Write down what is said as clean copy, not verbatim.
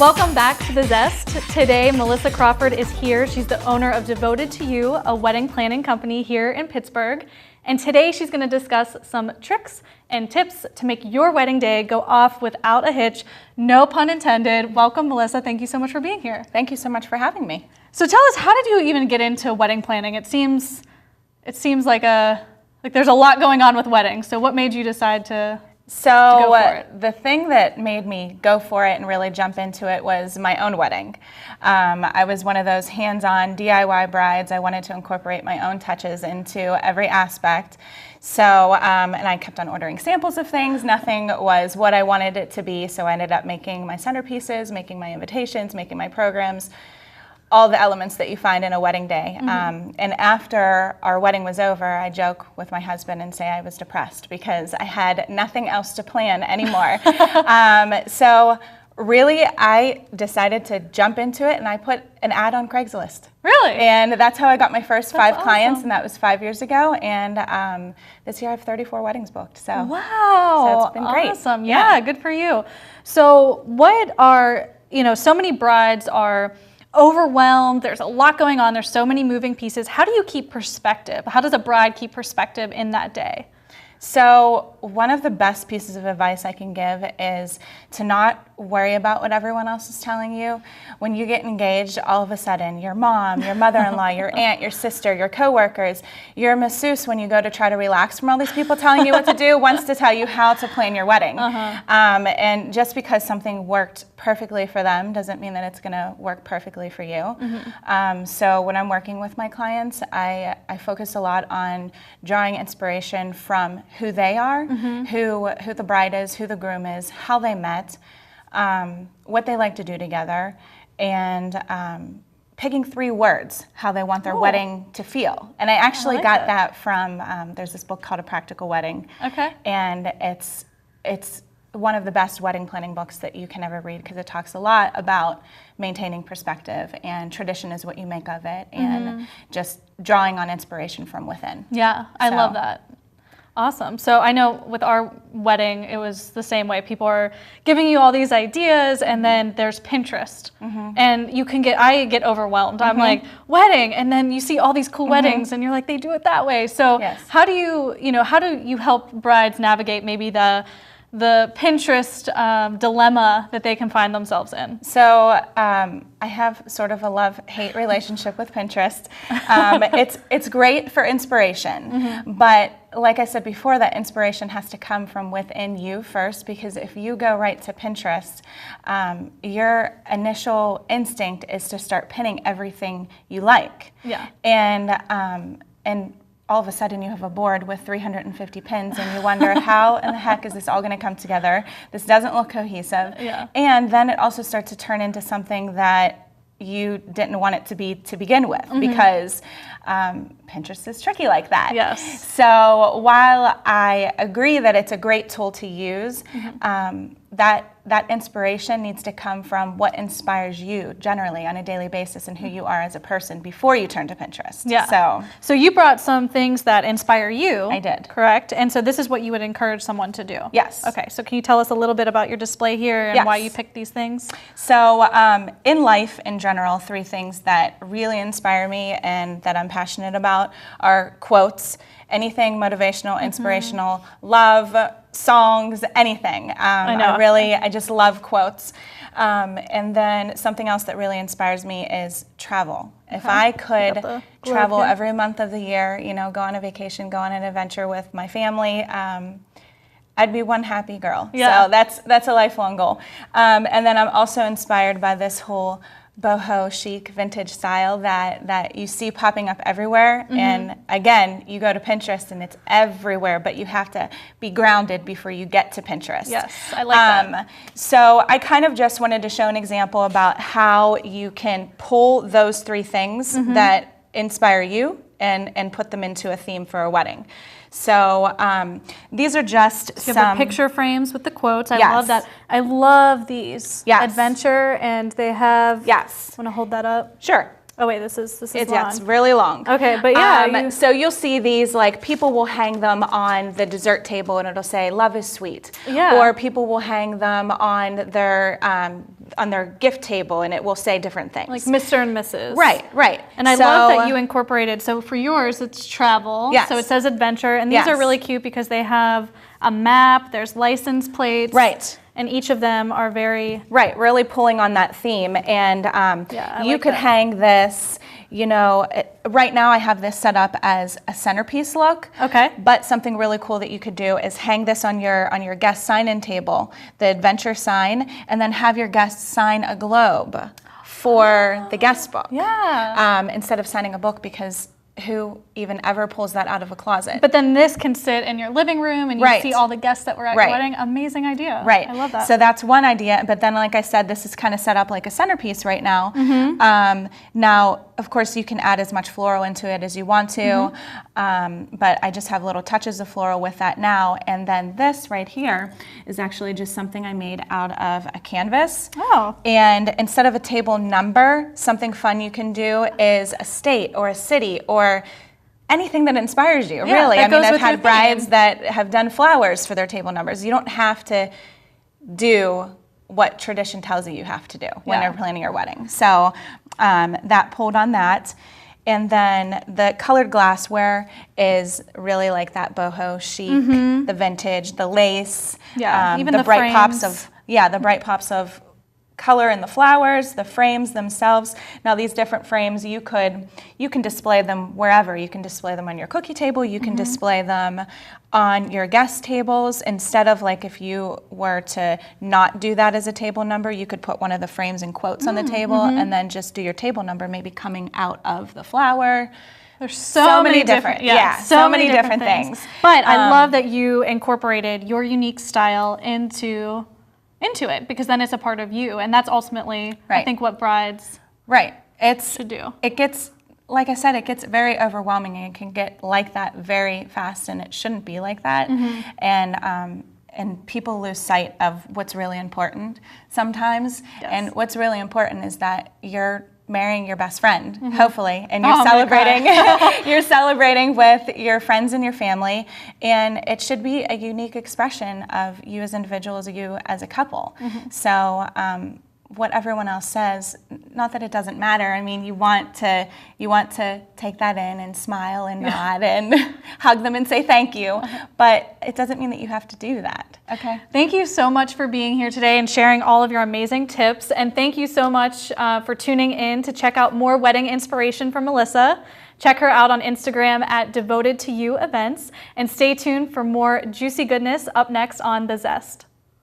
Welcome back to the Zest. Today, Melissa Crawford is here. She's the owner of Devoted to You, a wedding planning company here in Pittsburgh. And today she's going to discuss some tricks and tips to make your wedding day go off without a hitch. No pun intended. Welcome, Melissa. Thank you so much for being here. Thank you so much for having me. So tell us, how did you even get into wedding planning? It seems like there's a lot going on with weddings. So what made you decide to go for it? The thing that made me go for it and really jump into it was my own wedding. I was one of those hands-on DIY brides. I wanted to incorporate my own touches into every aspect. So, and I kept on ordering samples of things. Nothing was what I wanted it to be. So I ended up making my centerpieces, making my invitations, making my programs, all the elements that you find in a wedding day. And after our wedding was over, I joke with my husband and say I was depressed because I had nothing else to plan anymore. So really, I decided to jump into it, and I put an ad on Craigslist. Really? And that's how I got my first five awesome. clients, and that was 5 years ago. And this year I have 34 weddings booked. So wow, so it's been great. Awesome. Yeah, good for you. So what are, so many brides are overwhelmed. There's a lot going on. There's so many moving pieces. How do you keep perspective? How does a bride keep perspective in that day? So one of the best pieces of advice I can give is to not worry about what everyone else is telling you. When you get engaged, all of a sudden, your mom, your mother-in-law, your aunt, your sister, your coworkers, your masseuse, when you go to try to relax from all these people telling you what to do, wants to tell you how to plan your wedding. And just because something worked perfectly for them doesn't mean that it's going to work perfectly for you. So when I'm working with my clients, I focus a lot on drawing inspiration from who they are, who the bride is, who the groom is, how they met, what they like to do together, and picking 3 words, how they want their wedding to feel. And I actually got that from, there's this book called A Practical Wedding. Okay. And it's one of the best wedding planning books that you can ever read because it talks a lot about maintaining perspective, and tradition is what you make of it, and just drawing on inspiration from within. Yeah, I love that. Awesome. So I know with our wedding, it was the same way. People are giving you all these ideas, and then there's Pinterest. And I get overwhelmed. I'm like, wedding, and then you see all these cool weddings, and you're like, they do it that way. So how do you help brides navigate maybe the Pinterest dilemma that they can find themselves in? So I have sort of a love-hate relationship with Pinterest. It's great for inspiration, but like I said before, that inspiration has to come from within you first, because if you go right to Pinterest, your initial instinct is to start pinning everything you like. Yeah. And all of a sudden you have a board with 350 pins, and you wonder how in the heck is this all going to come together? This doesn't look cohesive. Yeah. And then it also starts to turn into something that you didn't want it to be to begin with, because Pinterest is tricky like that. Yes. So while I agree that it's a great tool to use, that inspiration needs to come from what inspires you generally on a daily basis and who you are as a person before you turn to Pinterest. Yeah. So you brought some things that inspire you. I did. Correct? And so this is what you would encourage someone to do. Yes. Okay. So can you tell us a little bit about your display here and why you picked these things? So in life in general, 3 things that really inspire me and that I'm passionate about are quotes, anything motivational, inspirational, love, songs, anything. I just love quotes. And then something else that really inspires me is travel. If I could travel every month of the year, go on a vacation, go on an adventure with my family, I'd be one happy girl. Yeah. So that's a lifelong goal. And then I'm also inspired by this whole boho chic vintage style that you see popping up everywhere. And again, you go to Pinterest and it's everywhere, but you have to be grounded before you get to Pinterest. Yes, I like that. So I kind of just wanted to show an example about how you can pull those 3 things that inspire you and put them into a theme for a wedding. So these are just some... You have the picture frames with the quotes. I love that. I love these. Yes. Adventure, and they have... Yes. Want to hold that up? Sure. Oh wait, this is long. Yeah, it's really long. Okay, but yeah. So you'll see these, like, people will hang them on the dessert table and it'll say, "Love is sweet." Yeah. Or people will hang them on their on their gift table, and it will say different things. Like Mr. and Mrs. Right, right. And I love that you incorporated, so for yours, it's travel. Yes. So it says adventure, and these are really cute because they have a map, there's license plates. Right. And each of them are very... Right, really pulling on that theme. And you could hang this, you know, right now I have this set up as a centerpiece look. Okay. But something really cool that you could do is hang this on your guest sign-in table, the adventure sign, and then have your guests sign a globe for the guest book. Yeah. Instead of signing a book, because who even ever pulls that out of a closet? But then this can sit in your living room and you see all the guests that were at your wedding. Amazing idea. Right. I love that. So that's one idea. But then, like I said, this is kind of set up like a centerpiece right now. Now, of course, you can add as much floral into it as you want to. But I just have little touches of floral with that now. And then this right here is actually just something I made out of a canvas. Oh. And instead of a table number, something fun you can do is a state or a city or anything that inspires you, really. I mean, I've had brides that have done flowers for their table numbers. You don't have to do what tradition tells you have to do when you're planning your wedding. So that pulled on that. And then the colored glassware is really like that boho chic, the vintage, the lace, even the bright frames. pops of color in the flowers, the frames themselves. Now these different frames, you can display them wherever. You can display them on your cookie table, you can display them on your guest tables. Instead of, like, if you were to not do that as a table number, you could put one of the frames in quotes on the table and then just do your table number maybe coming out of the flower. There's so many different so many different things. But I love that you incorporated your unique style into it, because then it's a part of you, and that's ultimately I think what brides should do. It gets, like I said, it gets very overwhelming, and it can get like that very fast, and it shouldn't be like that. And people lose sight of what's really important sometimes. And what's really important is that you're marrying your best friend, hopefully, and you're celebrating you're celebrating with your friends and your family, and it should be a unique expression of you as individuals, you as a couple. So what everyone else says, not that it doesn't matter. I mean, you want to take that in and smile and nod and hug them and say thank you, but it doesn't mean that you have to do that. Okay. Thank you so much for being here today and sharing all of your amazing tips, and thank you so much for tuning in to check out more wedding inspiration from Melissa. Check her out on Instagram at Devoted to You Events, and stay tuned for more juicy goodness up next on The Zest.